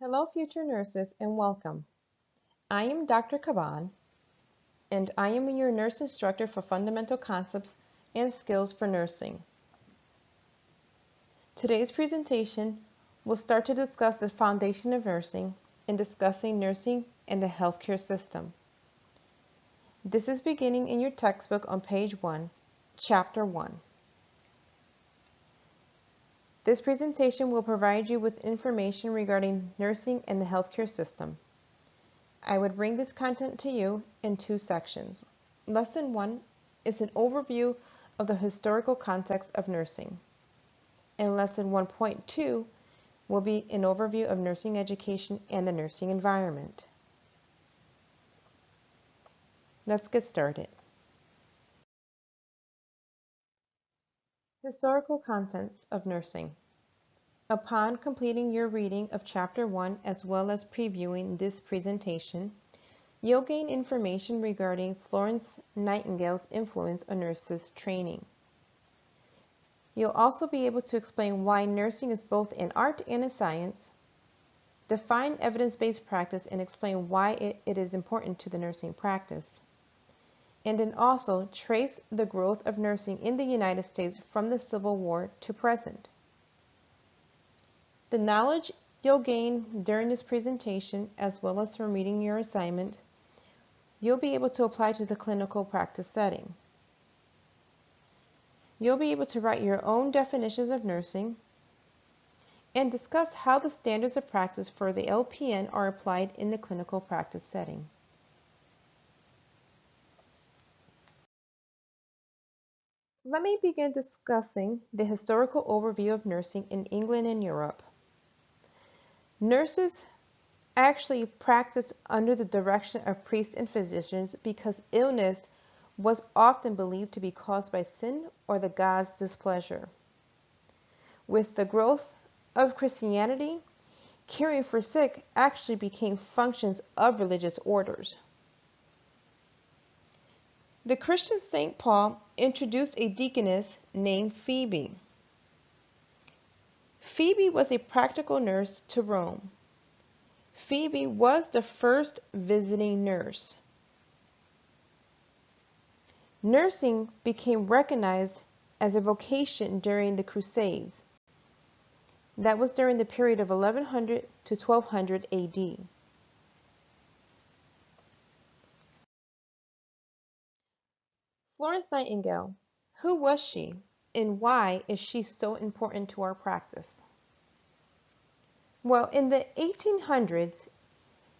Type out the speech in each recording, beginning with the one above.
Hello, future nurses, and welcome. I am Dr. Kaban, and I am your nurse instructor for fundamental concepts and skills for nursing. Today's presentation will start to discuss the foundation of nursing and discussing nursing and the healthcare system. This is beginning in your textbook on page 1, chapter 1. This presentation will provide you with information regarding nursing and the healthcare system. I would bring this content to you in two sections. Lesson 1 is an overview of the historical context of nursing. And Lesson 1.2 will be an overview of nursing education and the nursing environment. Let's get started. Historical contents of nursing. Upon completing your reading of Chapter 1 as well as previewing this presentation, you'll gain information regarding Florence Nightingale's influence on nurses' training. You'll also be able to explain why nursing is both an art and a science, define evidence-based practice and explain why it is important to the nursing practice, and then also trace the growth of nursing in the United States from the Civil War to present. The knowledge you'll gain during this presentation, as well as from reading your assignment, you'll be able to apply to the clinical practice setting. You'll be able to write your own definitions of nursing and discuss how the standards of practice for the LPN are applied in the clinical practice setting. Let me begin discussing the historical overview of nursing in England and Europe. Nurses actually practiced under the direction of priests and physicians because illness was often believed to be caused by sin or the God's displeasure. With the growth of Christianity, caring for sick actually became functions of religious orders. The Christian St. Paul introduced a deaconess named Phoebe. Phoebe was a practical nurse to Rome. Phoebe was the first visiting nurse. Nursing became recognized as a vocation during the Crusades. That was during the period of 1100 to 1200 AD. Florence Nightingale. Who was she, and why is she so important to our practice? Well, in the 1800s,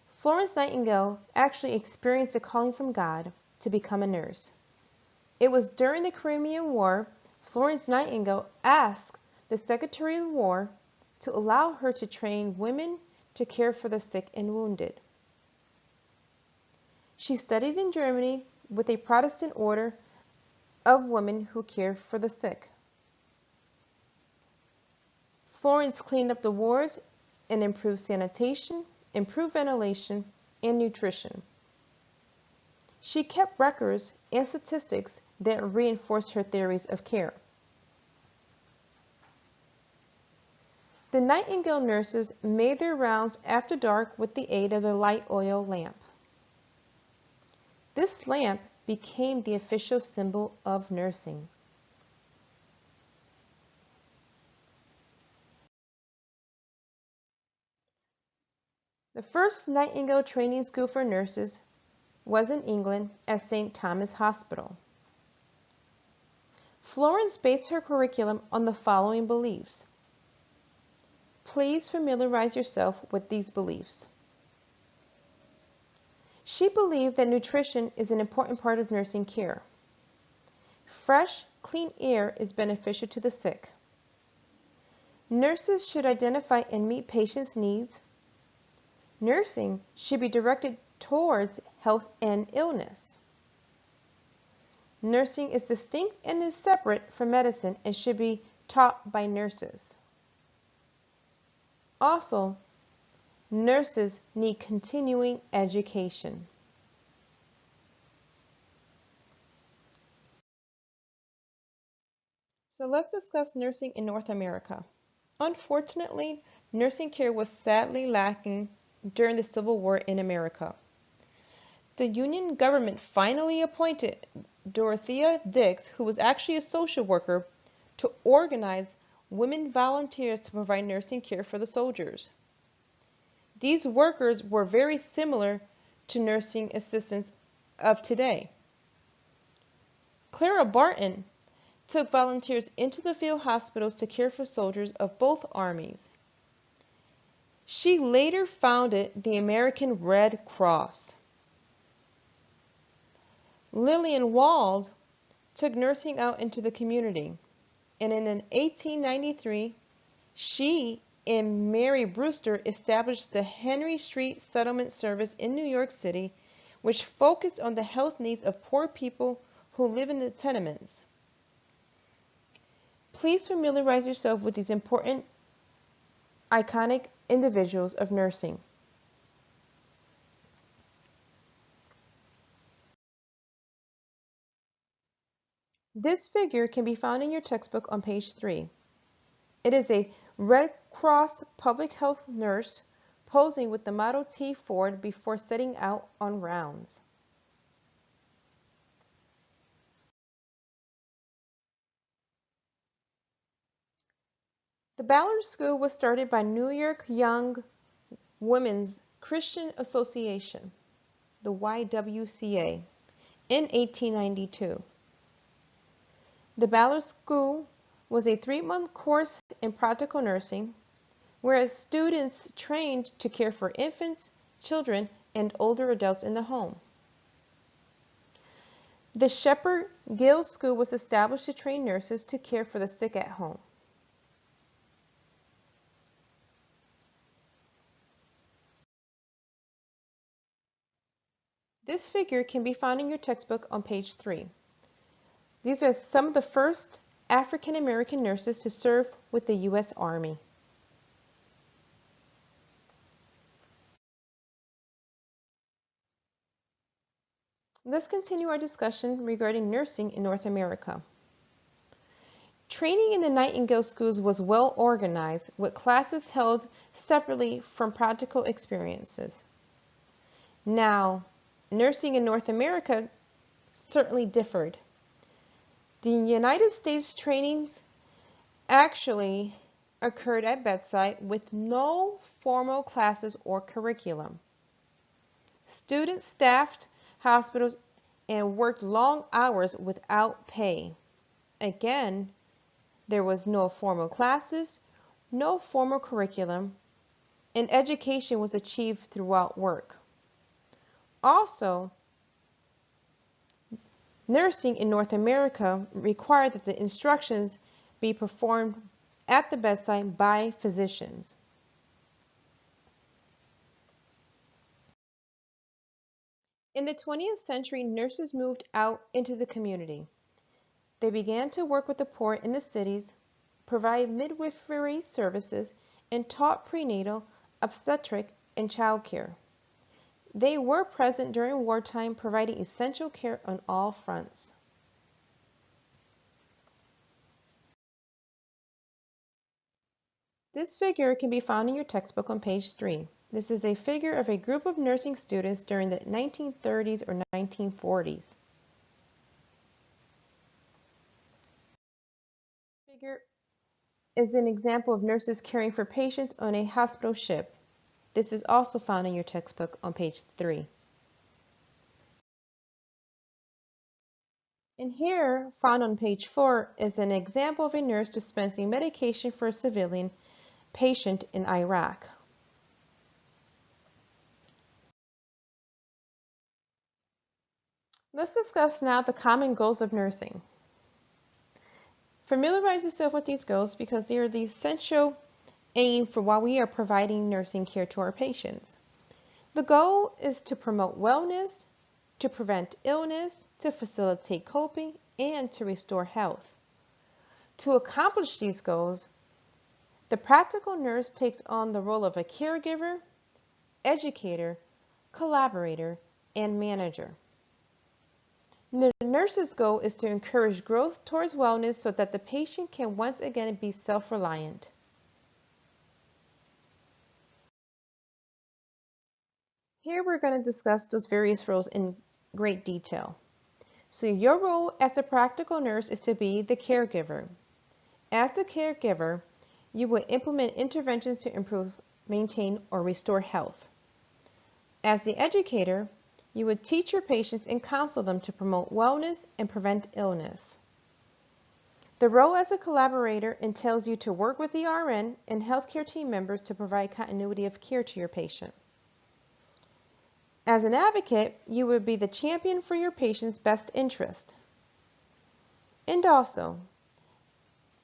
Florence Nightingale actually experienced a calling from God to become a nurse. It was during the Crimean War, Florence Nightingale asked the Secretary of War to allow her to train women to care for the sick and wounded. She studied in Germany with a Protestant order of women who care for the sick. Florence cleaned up the wards and improved sanitation, improved ventilation, and nutrition. She kept records and statistics that reinforced her theories of care. The Nightingale nurses made their rounds after dark with the aid of a light oil lamp. This lamp became the official symbol of nursing. The first Nightingale training school for nurses was in England at St. Thomas Hospital. Florence based her curriculum on the following beliefs. Please familiarize yourself with these beliefs. She believed that nutrition is an important part of nursing care. Fresh, clean air is beneficial to the sick. Nurses should identify and meet patients' needs. Nursing should be directed towards health and illness. Nursing is distinct and is separate from medicine and should be taught by nurses. Also, nurses need continuing education. So let's discuss nursing in North America. Unfortunately, nursing care was sadly lacking during the Civil War in America. The Union government finally appointed Dorothea Dix, who was actually a social worker, to organize women volunteers to provide nursing care for the soldiers. These workers were very similar to nursing assistants of today. Clara Barton took volunteers into the field hospitals to care for soldiers of both armies. She later founded the American Red Cross. Lillian Wald took nursing out into the community, and in 1893, she and Mary Brewster established the Henry Street Settlement Service in New York City, which focused on the health needs of poor people who live in the tenements. Please familiarize yourself with these important, iconic individuals of nursing. This figure can be found in your textbook on page 3. It is a Red Cross public health nurse posing with the Model T Ford before setting out on rounds. The Ballard School was started by New York Young Women's Christian Association, the YWCA, in 1892. The Ballard School was a 3-month course in practical nursing, where students trained to care for infants, children, and older adults in the home. The Shepherd Gill School was established to train nurses to care for the sick at home. This figure can be found in your textbook on page 3. These are some of the first African American nurses to serve with the U.S. Army. Let's continue our discussion regarding nursing in North America. Training in the Nightingale schools was well organized, with classes held separately from practical experiences. Now, nursing in North America certainly differed. The United States trainings actually occurred at bedside with no formal classes or curriculum. Students staffed hospitals and worked long hours without pay. Again, there was no formal classes, no formal curriculum, and education was achieved throughout work. Also, nursing in North America required that the instructions be performed at the bedside by physicians. In the 20th century, nurses moved out into the community. They began to work with the poor in the cities, provide midwifery services, and taught prenatal, obstetric, and child care. They were present during wartime, providing essential care on all fronts. This figure can be found in your textbook on page 3. This is a figure of a group of nursing students during the 1930s or 1940s. This figure is an example of nurses caring for patients on a hospital ship. This is also found in your textbook on page 3. And here, found on page 4, is an example of a nurse dispensing medication for a civilian patient in Iraq. Let's discuss now the common goals of nursing. Familiarize yourself with these goals because they are the essential aim for why we are providing nursing care to our patients. The goal is to promote wellness, to prevent illness, to facilitate coping, and to restore health. To accomplish these goals, the practical nurse takes on the role of a caregiver, educator, collaborator, and manager. The nurse's goal is to encourage growth towards wellness so that the patient can once again be self-reliant. Here we're going to discuss those various roles in great detail. So your role as a practical nurse is to be the caregiver. As the caregiver, you will implement interventions to improve, maintain, or restore health. As the educator, you would teach your patients and counsel them to promote wellness and prevent illness. The role as a collaborator entails you to work with the RN and healthcare team members to provide continuity of care to your patient. As an advocate, you would be the champion for your patient's best interest. And also,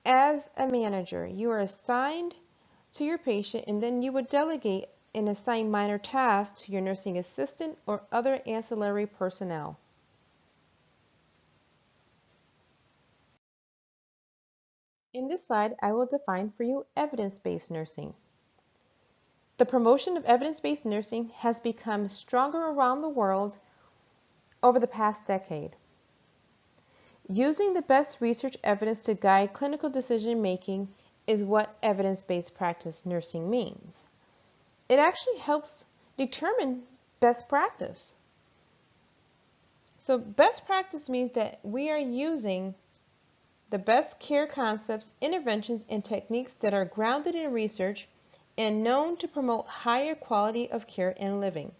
as a manager, you are assigned to your patient and then you would delegate and assign minor tasks to your nursing assistant or other ancillary personnel. In this slide, I will define for you evidence-based nursing. The promotion of evidence-based nursing has become stronger around the world over the past decade. Using the best research evidence to guide clinical decision-making is what evidence-based practice nursing means. It actually helps determine best practice. So best practice means that we are using the best care concepts, interventions, and techniques that are grounded in research and known to promote higher quality of care and living.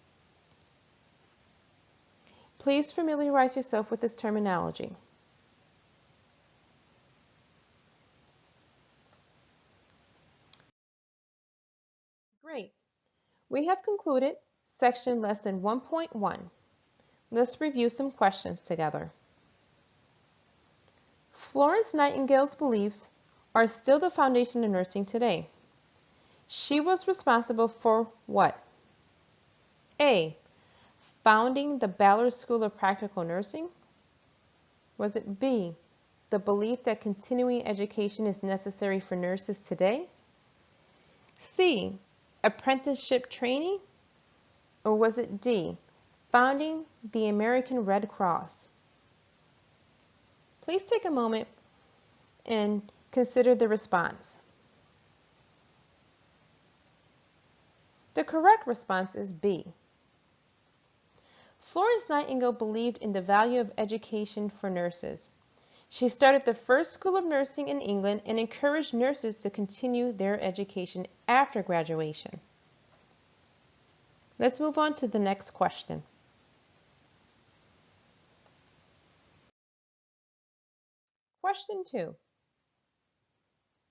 Please familiarize yourself with this terminology. Great. We have concluded section lesson 1.1. Let's review some questions together. Florence Nightingale's beliefs are still the foundation of nursing today. She was responsible for what? A. Founding the Ballard School of Practical Nursing? Was it B. The belief that continuing education is necessary for nurses today? C. Apprenticeship training? Or was it D. Founding the American Red Cross? Please take a moment and consider the response. The correct response is B. Florence Nightingale believed in the value of education for nurses. She started the first school of nursing in England and encouraged nurses to continue their education after graduation. Let's move on to the next question. Question 2.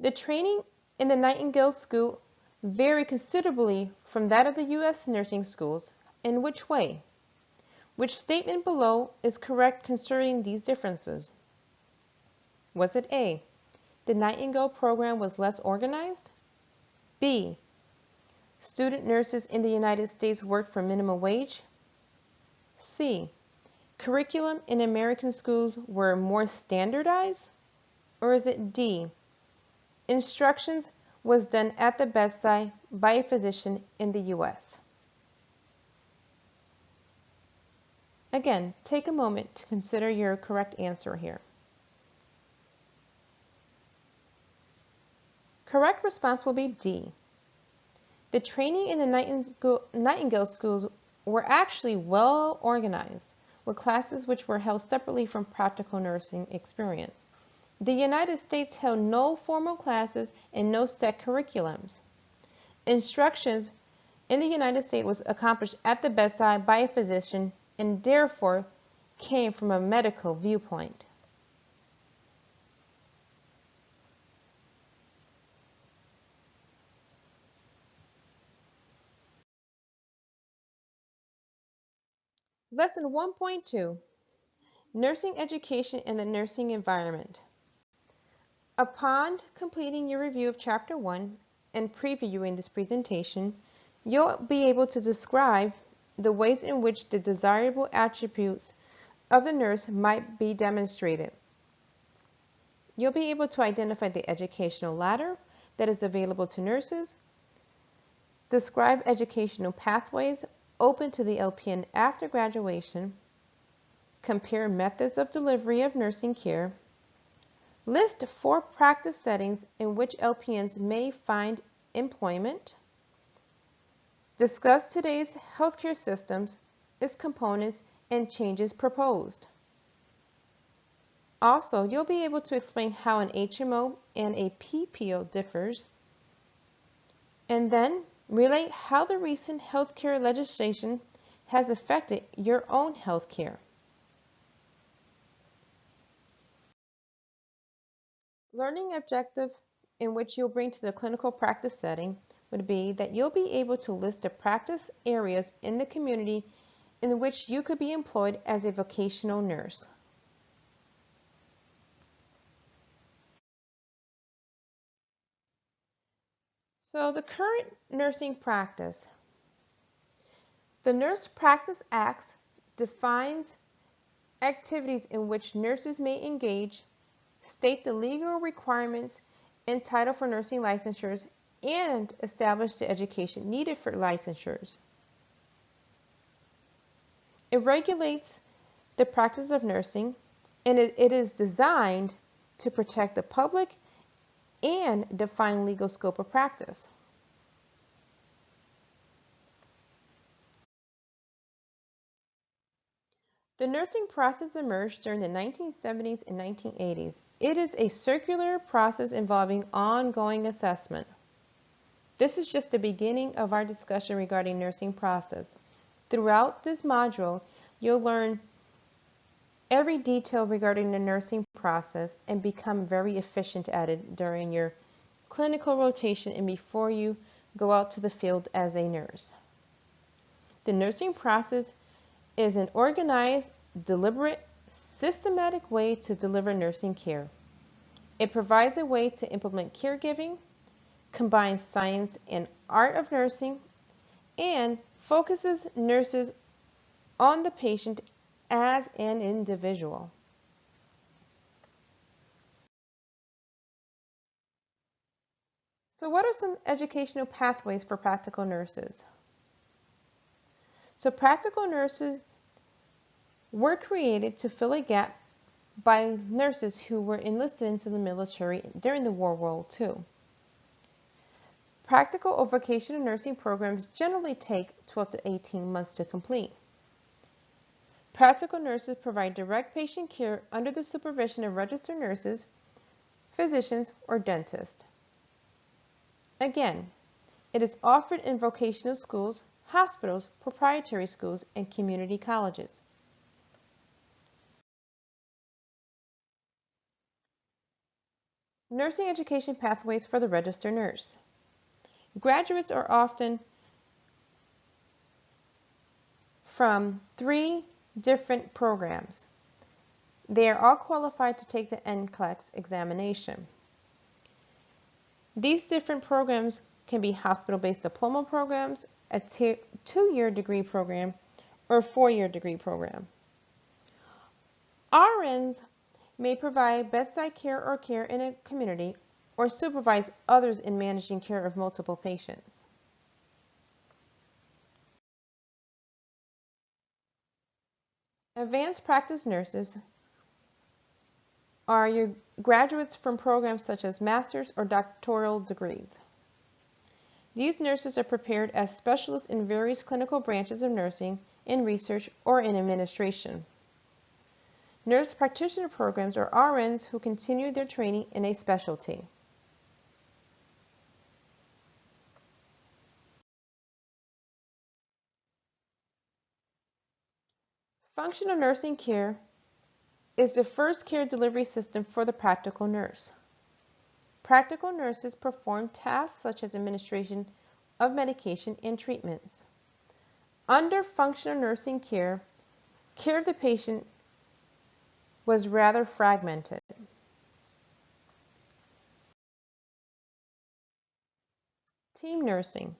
The training in the Nightingale School varied considerably from that of the U.S. nursing schools. In which way? Which statement below is correct concerning these differences? Was it A. The Nightingale program was less organized? B. Student nurses in the United States worked for minimum wage? C. Curriculum in American schools were more standardized? Or is it D. Instructions was done at the bedside by a physician in the U.S.? Again, take a moment to consider your correct answer here. Correct response will be D. The training in the Nightingale schools were actually well organized, with classes which were held separately from practical nursing experience. The United States held no formal classes and no set curriculums. Instructions in the United States was accomplished at the bedside by a physician and therefore came from a medical viewpoint. Lesson 1.2, Nursing Education in the Nursing Environment. Upon completing your review of Chapter 1 and previewing this presentation, you'll be able to describe the ways in which the desirable attributes of the nurse might be demonstrated. You'll be able to identify the educational ladder that is available to nurses, describe educational pathways open to the LPN after graduation, compare methods of delivery of nursing care, list 4 practice settings in which LPNs may find employment, Discuss today's healthcare systems, its components, and changes proposed. Also, you'll be able to explain how an HMO and a PPO differs, and then relate how the recent healthcare legislation has affected your own healthcare. Learning objective in which you'll bring to the clinical practice setting would be that you'll be able to list the practice areas in the community in which you could be employed as a vocational nurse. So the current nursing practice. The Nurse Practice Act defines activities in which nurses may engage, state the legal requirements entitled for nursing licensures, and establish the education needed for licensures. It regulates the practice of nursing, and it is designed to protect the public and define legal scope of practice. The nursing process emerged during the 1970s and 1980s. It is a circular process involving ongoing assessment. This is just the beginning of our discussion regarding nursing process. Throughout this module, you'll learn every detail regarding the nursing process and become very efficient at it during your clinical rotation and before you go out to the field as a nurse. The nursing process is an organized, deliberate, systematic way to deliver nursing care. It provides a way to implement caregiving, combines science and art of nursing, and focuses nurses on the patient as an individual. So what are some educational pathways for practical nurses? So practical nurses were created to fill a gap by nurses who were enlisted into the military during the World War II. Practical or vocational nursing programs generally take 12 to 18 months to complete. Practical nurses provide direct patient care under the supervision of registered nurses, physicians, or dentists. Again, it is offered in vocational schools, hospitals, proprietary schools, and community colleges. Nursing education pathways for the registered nurse. Graduates are often from 3 different programs. They are all qualified to take the NCLEX examination. These different programs can be hospital-based diploma programs, a 2-year degree program, or a 4-year degree program. RNs may provide bedside care or care in a community or supervise others in managing care of multiple patients. Advanced practice nurses are your graduates from programs such as master's or doctoral degrees. These nurses are prepared as specialists in various clinical branches of nursing, in research, or in administration. Nurse practitioner programs are RNs who continue their training in a specialty. Functional nursing care is the first care delivery system for the practical nurse. Practical nurses perform tasks such as administration of medication and treatments. Under functional nursing care, care of the patient was rather fragmented. Team nursing.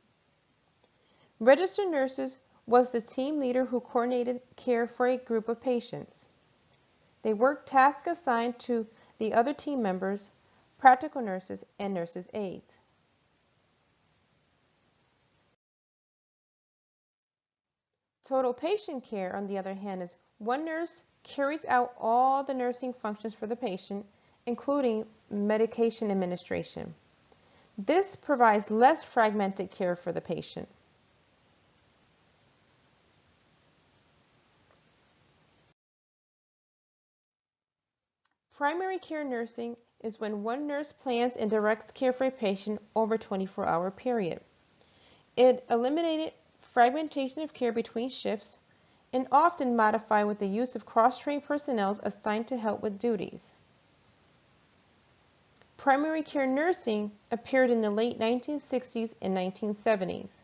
Registered nurses was the team leader who coordinated care for a group of patients. They worked tasks assigned to the other team members, practical nurses, and nurses' aides. Total patient care, on the other hand, is one nurse carries out all the nursing functions for the patient, including medication administration. This provides less fragmented care for the patient. Primary care nursing is when one nurse plans and directs care for a patient over a 24-hour period. It eliminated fragmentation of care between shifts and often modified with the use of cross-trained personnel assigned to help with duties. Primary care nursing appeared in the late 1960s and 1970s.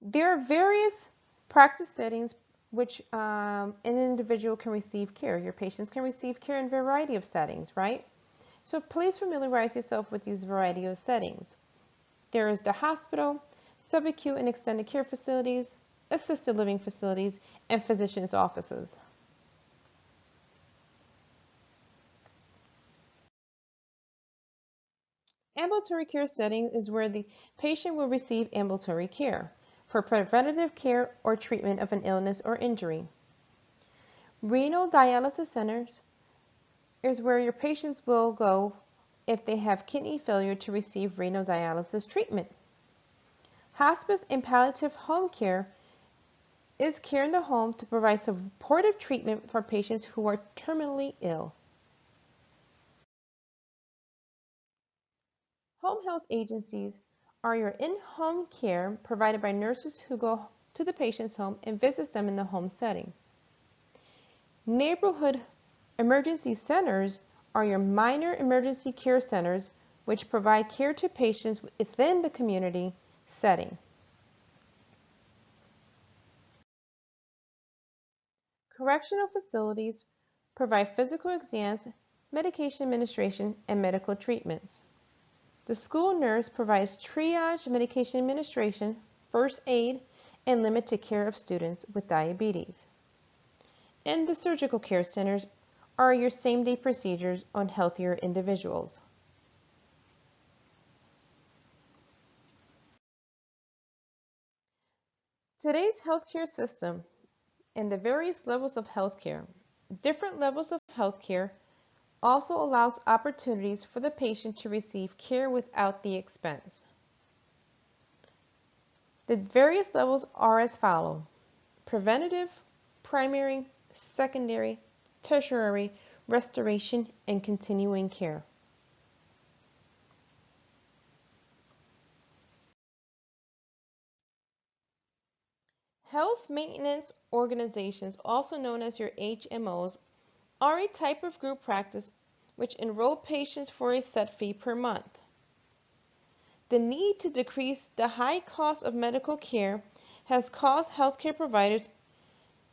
There are various practice settings which an individual can receive care. Your patients can receive care in a variety of settings, right? So please familiarize yourself with these variety of settings. There is the hospital, subacute and extended care facilities, assisted living facilities, and physicians' offices. Ambulatory care setting is where the patient will receive ambulatory care for preventative care or treatment of an illness or injury. Renal dialysis centers is where your patients will go if they have kidney failure to receive renal dialysis treatment. Hospice and palliative home care is care in the home to provide supportive treatment for patients who are terminally ill. Home health agencies are your in-home care provided by nurses who go to the patient's home and visit them in the home setting. Neighborhood emergency centers are your minor emergency care centers which provide care to patients within the community setting. Correctional facilities provide physical exams, medication administration, and medical treatments. The school nurse provides triage, medication administration, first aid, and limited care of students with diabetes. And the surgical care centers are your same-day procedures on healthier individuals. Today's healthcare system and the various levels of healthcare, different levels of healthcare also allows opportunities for the patient to receive care without the expense. The various levels are as follows: preventative, primary, secondary, tertiary, restoration, and continuing care. Health maintenance organizations, also known as your HMOs, are a type of group practice which enroll patients for a set fee per month. The need to decrease the high cost of medical care has caused healthcare providers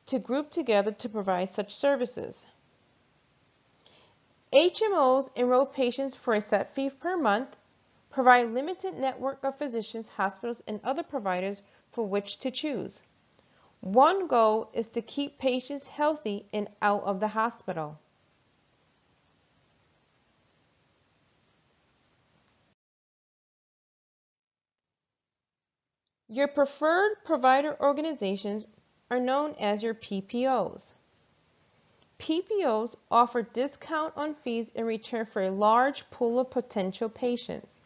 to group together to provide such services. HMOs enroll patients for a set fee per month, provide limited network of physicians, hospitals, and other providers for which to choose. One goal is to keep patients healthy and out of the hospital. Your preferred provider organizations are known as your PPOs. PPOs offer discount on fees in return for a large pool of potential patients.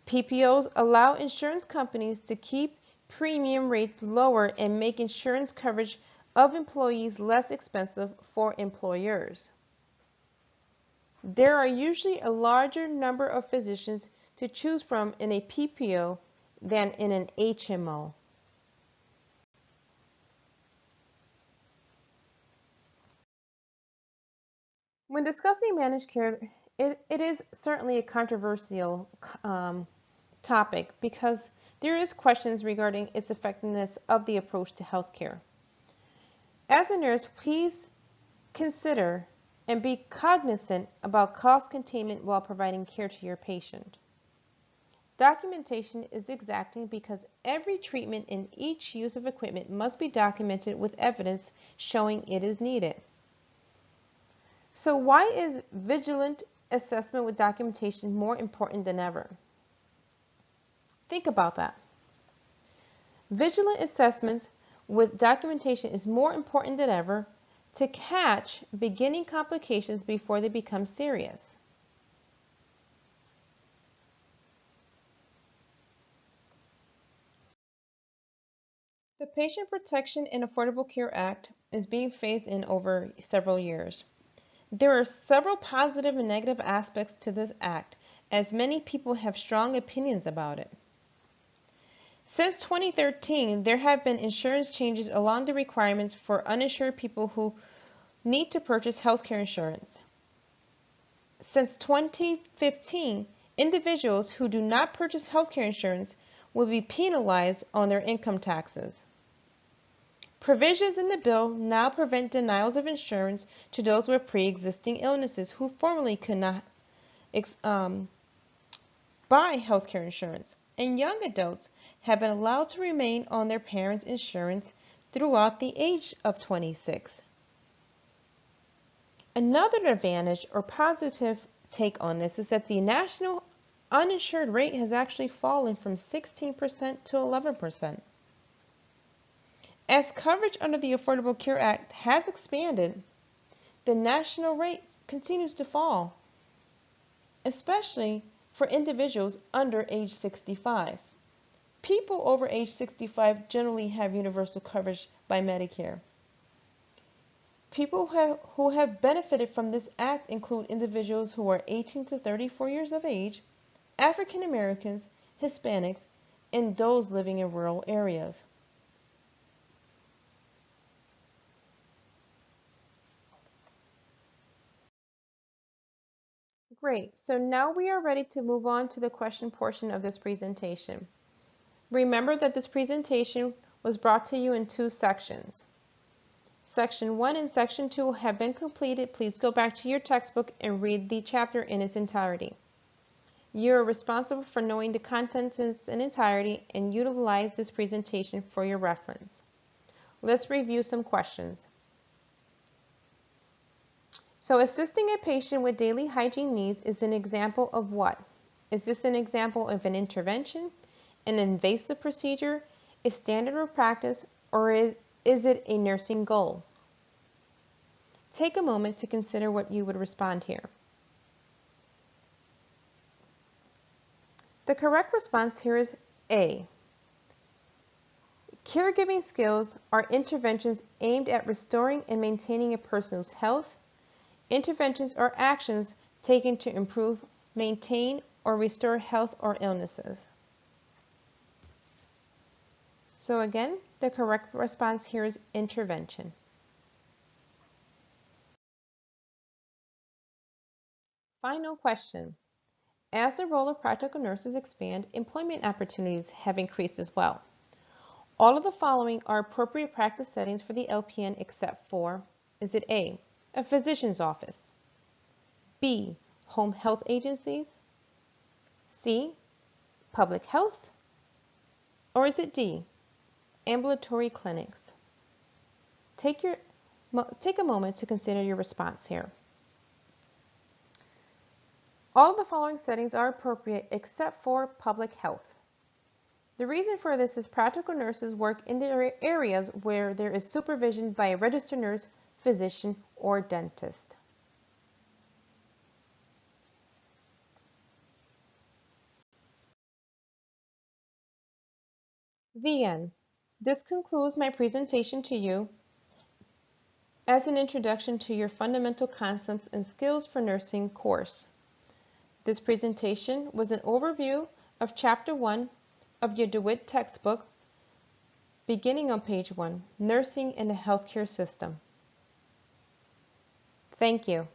PPOs allow insurance companies to keep premium rates lower and make insurance coverage of employees less expensive for employers. There are usually a larger number of physicians to choose from in a PPO than in an HMO. When discussing managed care, it is certainly a controversial topic because there is questions regarding its effectiveness of the approach to healthcare. As a nurse, please consider and be cognizant about cost containment while providing care to your patient. Documentation is exacting because every treatment and each use of equipment must be documented with evidence showing it is needed. So why is vigilant assessment with documentation more important than ever? Think about that. Vigilant assessment with documentation is more important than ever to catch beginning complications before they become serious. Patient Protection and Affordable Care Act is being phased in over several years. There are several positive and negative aspects to this act, as many people have strong opinions about it. Since 2013, there have been insurance changes along the requirements for uninsured people who need to purchase healthcare insurance. Since 2015, individuals who do not purchase healthcare insurance will be penalized on their income taxes. Provisions in the bill now prevent denials of insurance to those with pre-existing illnesses who formerly could not buy healthcare insurance, and young adults have been allowed to remain on their parents' insurance throughout the age of 26. Another advantage or positive take on this is that the national uninsured rate has actually fallen from 16% to 11%. As coverage under the Affordable Care Act has expanded, the national rate continues to fall, especially for individuals under age 65. People over age 65 generally have universal coverage by Medicare. People who have benefited from this act include individuals who are 18 to 34 years of age, African Americans, Hispanics, and those living in rural areas. Great, so now we are ready to move on to the question portion of this presentation. Remember that this presentation was brought to you in two sections. Section 1 and Section 2 have been completed. Please go back to your textbook and read the chapter in its entirety. You are responsible for knowing the contents in its entirety and utilize this presentation for your reference. Let's review some questions. So assisting a patient with daily hygiene needs is an example of what? Is this an example of an intervention, an invasive procedure, a standard of practice, or is it a nursing goal? Take a moment to consider what you would respond here. The correct response here is A. Caregiving skills are interventions aimed at restoring and maintaining a person's health. Interventions are actions taken to improve, maintain, or restore health or illnesses. So again, the correct response here is intervention. Final question. As the role of practical nurses expand, employment opportunities have increased as well. All of the following are appropriate practice settings for the LPN except for, is it A, a physician's office, B, home health agencies, C, public health, or is it D, ambulatory clinics? Take a moment to consider your response here. All of the following settings are appropriate except for public health. The reason for this is practical nurses work in the areas where there is supervision by a registered nurse, physician, or dentist. The end. This concludes my presentation to you as an introduction to your fundamental concepts and skills for nursing course. This presentation was an overview of Chapter 1 of your deWit textbook, beginning on page 1, Nursing in the Healthcare System. Thank you.